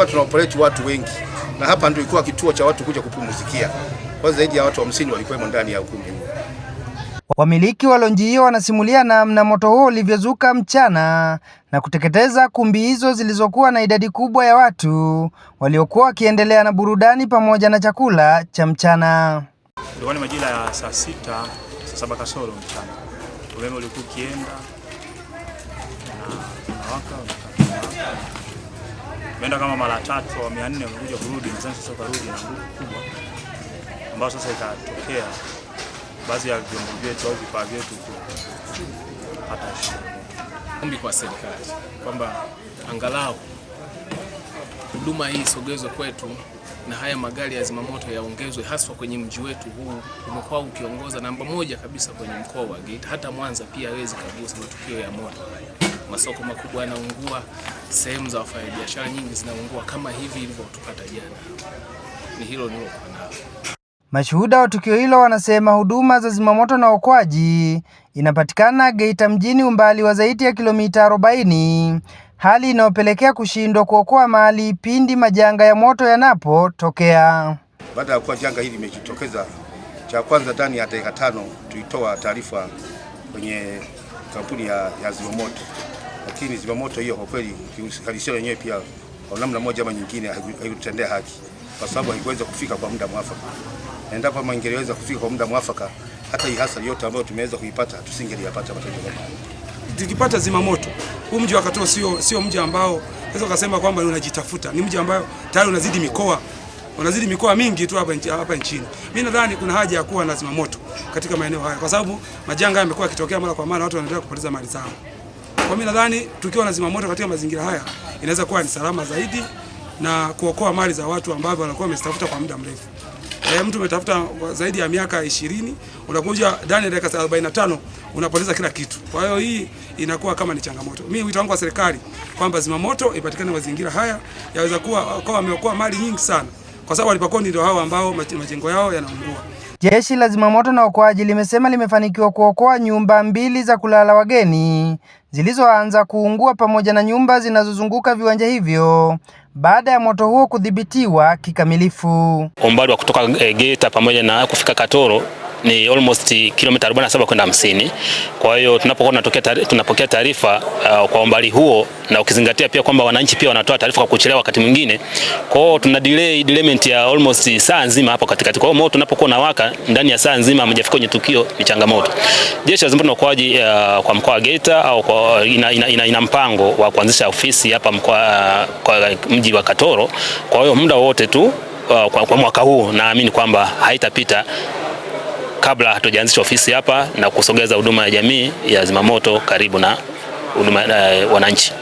tulikuwa tunaoperate watu wengi, na hapa ndio ilikuwa kituo cha watu kuja kupumzikia. Kwa zaidi ya watu 50 walikuwa ndani ya ukumbi huu. Wamiliki wa lonji hiyo wanasimulia namna moto huo ulivyozuka mchana na kuteketeza kumbi hizo zilizokuwa na idadi kubwa ya watu waliokuwa wakiendelea na burudani pamoja na chakula cha mchana. Ilikuwa ni majira ya saa 6, saa 7 kasoro mchana. Umeme ulikuwa ukienda na unawaka. Umeenda kama mara 3 au 400 umekuja kurudi, na sasa karudi na nguvu kubwa. Ambao sasa ikatokea baadhi ya vyombo vyetu au vifaa vyetu hata ombi kwa serikali kwamba angalau huduma hii isogezwe kwetu na haya magari ya zimamoto yaongezwe, haswa kwenye mji wetu huu umekuwa ukiongoza namba 1 kabisa kwenye mkoa wa Geita. Hata Mwanza pia hawezi kugusa matukio ya moto haya. Masoko makubwa yanaungua, sehemu za wafanyabiashara nyingi zinaungua kama hivi ilivyotukata jana. Ni hilo nilokuwa nalo. Mashuhuda wa tukio hilo wanasema huduma za zimamoto na uokoaji inapatikana Geita mjini umbali wa zaidi ya kilomita 40, hali inayopelekea kushindwa kuokoa mali pindi majanga ya moto yanapotokea. Baada ya kuwa janga hili limejitokeza, cha kwanza ndani ya dakika 5 tulitoa taarifa kwenye kampuni ya zimamoto, lakini zimamoto hiyo kwa kweli halisia yenyewe pia kwa namna moja ama nyingine haikutendea haki, kwa sababu haikuweza kufika kwa muda mwafaka. Endapo kama ingeweza kufika kwa muda mwafaka, hata hii hasara yote ambayo tumeweza kuipata tusingeliyapata matatizo kama haya. Tukipata zimamoto, huu mji wa Katoro sio mji ambao unaweza kusema kwamba unajitafuta. Ni mji ambao tayari unazidi mikoa mingi tu hapa nchini. Mimi nadhani kuna haja ya kuwa na zimamoto katika maeneo haya, kwa sababu majanga yamekuwa yakitokea mara kwa mara, watu wanaendelea kupoteza mali zao. Kwa mimi nadhani tukiwa na zimamoto katika mazingira haya inaweza kuwa ni salama zaidi na kuokoa mali za watu ambao wanakuwa wamestafuta kwa muda mrefu. Mtu umetafuta zaidi ya miaka 20, unakuja ndani ya dakika 45 unapoteza kila kitu. Kwa hiyo hii inakuwa kama ni changamoto. Mimi wito wangu wa serikali kwamba zimamoto ipatikane mazingira haya, yaweza kuwa wameokoa mali nyingi sana, kwa sababu walipakoni ndio hao ambao majengo yao yanaungua. Jeshi la zimamoto na uokoaji limesema limefanikiwa kuokoa nyumba 2 za kulala wageni zilizoanza kuungua pamoja na nyumba zinazozunguka viwanja hivyo baada ya moto huo kudhibitiwa kikamilifu. Umbali wa kutoka Geita pamoja na kufika Katoro ni almost kilomita 47 kwenda 50. Kwa hiyo tunapokuwa tunapokea taarifa kwa umbali huo, na ukizingatia pia kwamba wananchi pia wanatoa taarifa kwa kuchelewa wakati mwingine, kwa hiyo tuna delayment ya almost saa nzima hapo katikati. Kwa hiyo moto tunapokuwa nawaka ndani ya saa nzima hamjafika kwenye tukio ni changamoto. Jeshi la zimamoto na uokoaji kwa mkoa wa Geita au ina mpango wa kuanzisha ofisi hapa kwa mji wa Katoro. Kwa hiyo muda wote tu kwa mwaka huu naamini kwamba haitapita kabla hatujaanzisha ofisi hapa na kusogeza huduma ya jamii ya zimamoto karibu na huduma wananchi.